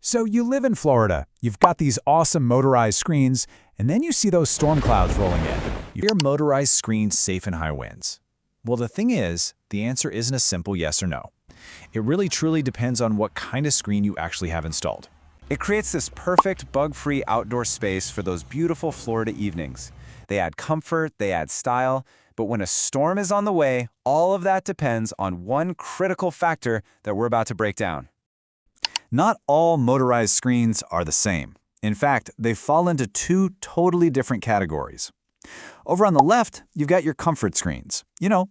So you live in Florida, you've got these awesome motorized screens, and then you see those storm clouds rolling in. Your motorized screens safe in high winds. Well, the thing is, the answer isn't a simple yes or no. It really truly depends on what kind of screen you actually have installed. It creates this perfect bug-free outdoor space for those beautiful Florida evenings. They add comfort, they add style, but when a storm is on the way, all of that depends on one critical factor that we're about to break down. Not all motorized screens are the same. In fact, they fall into two totally different categories. Over on the left, you've got your comfort screens,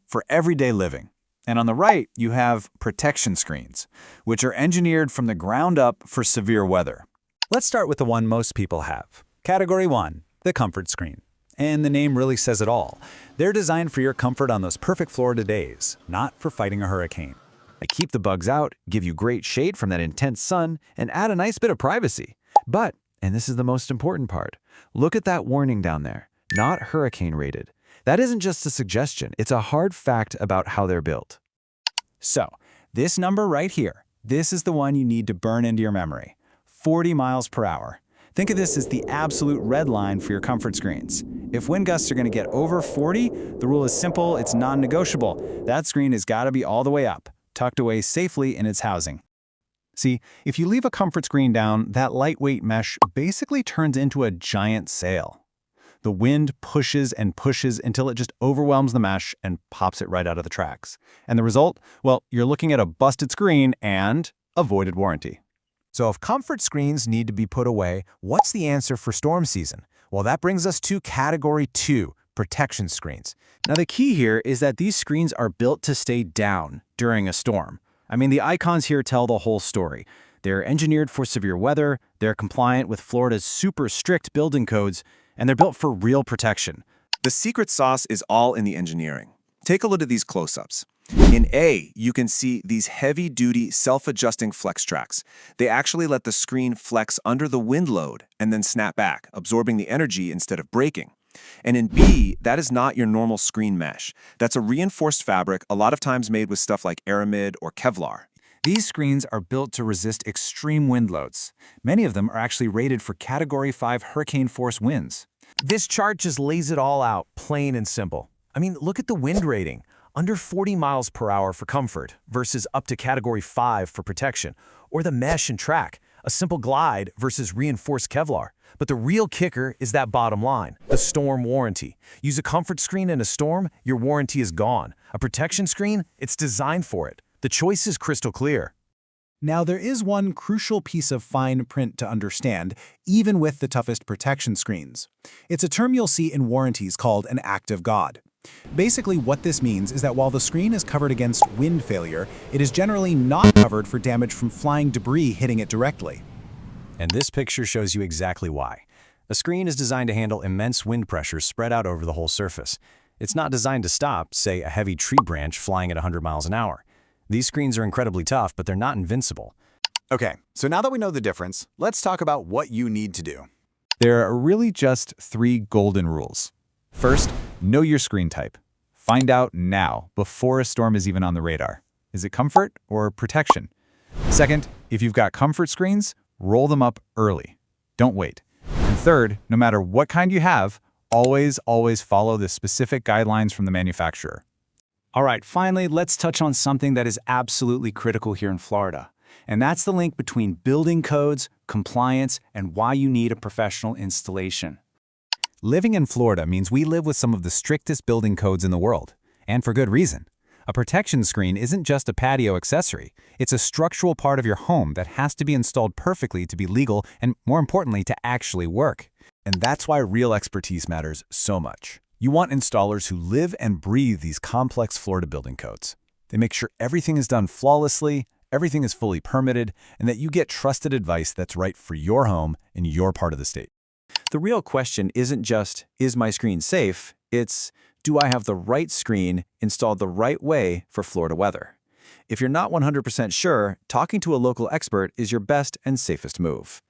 for everyday living. And on the right, you have protection screens, which are engineered from the ground up for severe weather. Let's start with the one most people have. Category 1, the comfort screen. And the name really says it all. They're designed for your comfort on those perfect Florida days, not for fighting a hurricane. They keep the bugs out, give you great shade from that intense sun, and add a nice bit of privacy. But, and this is the most important part, look at that warning down there. Not hurricane rated. That isn't just a suggestion, it's a hard fact about how they're built. So, this number right here, this is the one you need to burn into your memory. 40 miles per hour. Think of this as the absolute red line for your comfort screens. If wind gusts are going to get over 40, the rule is simple, it's non-negotiable. That screen has got to be all the way up, tucked away safely in its housing. See, if you leave a comfort screen down, that lightweight mesh basically turns into a giant sail. The wind pushes and pushes until it just overwhelms the mesh and pops it right out of the tracks. And the result? Well, you're looking at a busted screen and a voided warranty. So if comfort screens need to be put away, what's the answer for storm season? Well, that brings us to Category 2, protection screens. Now the key here is that these screens are built to stay down during a storm. I mean, the icons here tell the whole story. They're engineered for severe weather, they're compliant with Florida's super strict building codes, and they're built for real protection. The secret sauce is all in the engineering. Take a look at these close-ups. In A, you can see these heavy-duty, self-adjusting flex tracks. They actually let the screen flex under the wind load and then snap back, absorbing the energy instead of breaking. And in B, that is not your normal screen mesh. That's a reinforced fabric, a lot of times made with stuff like aramid or Kevlar. These screens are built to resist extreme wind loads. Many of them are actually rated for Category 5 hurricane force winds. This chart just lays it all out, plain and simple. I mean, look at the wind rating. Under 40 miles per hour for comfort versus up to Category 5 for protection. Or the mesh and track, a simple glide versus reinforced Kevlar. But the real kicker is that bottom line, the storm warranty. Use a comfort screen in a storm, your warranty is gone. A protection screen, it's designed for it. The choice is crystal clear. Now, there is one crucial piece of fine print to understand, even with the toughest protection screens. It's a term you'll see in warranties called an act of God. Basically, what this means is that while the screen is covered against wind failure, it is generally not covered for damage from flying debris hitting it directly. And this picture shows you exactly why. A screen is designed to handle immense wind pressure spread out over the whole surface. It's not designed to stop, say, a heavy tree branch flying at 100 miles an hour. These screens are incredibly tough, but they're not invincible. Okay, so now that we know the difference, let's talk about what you need to do. There are really just 3 golden rules. First, know your screen type. Find out now, before a storm is even on the radar. Is it comfort or protection? Second, if you've got comfort screens, roll them up early. Don't wait. And third, no matter what kind you have, always follow the specific guidelines from the manufacturer. All right, finally, let's touch on something that is absolutely critical here in Florida. And that's the link between building codes, compliance, and why you need a professional installation. Living in Florida means we live with some of the strictest building codes in the world. And for good reason. A protection screen isn't just a patio accessory. It's a structural part of your home that has to be installed perfectly to be legal and, more importantly, to actually work. And that's why real expertise matters so much. You want installers who live and breathe these complex Florida building codes. They make sure everything is done flawlessly, everything is fully permitted, and that you get trusted advice that's right for your home in your part of the state. The real question isn't just, is my screen safe? It's, do I have the right screen installed the right way for Florida weather? If you're not 100% sure, talking to a local expert is your best and safest move.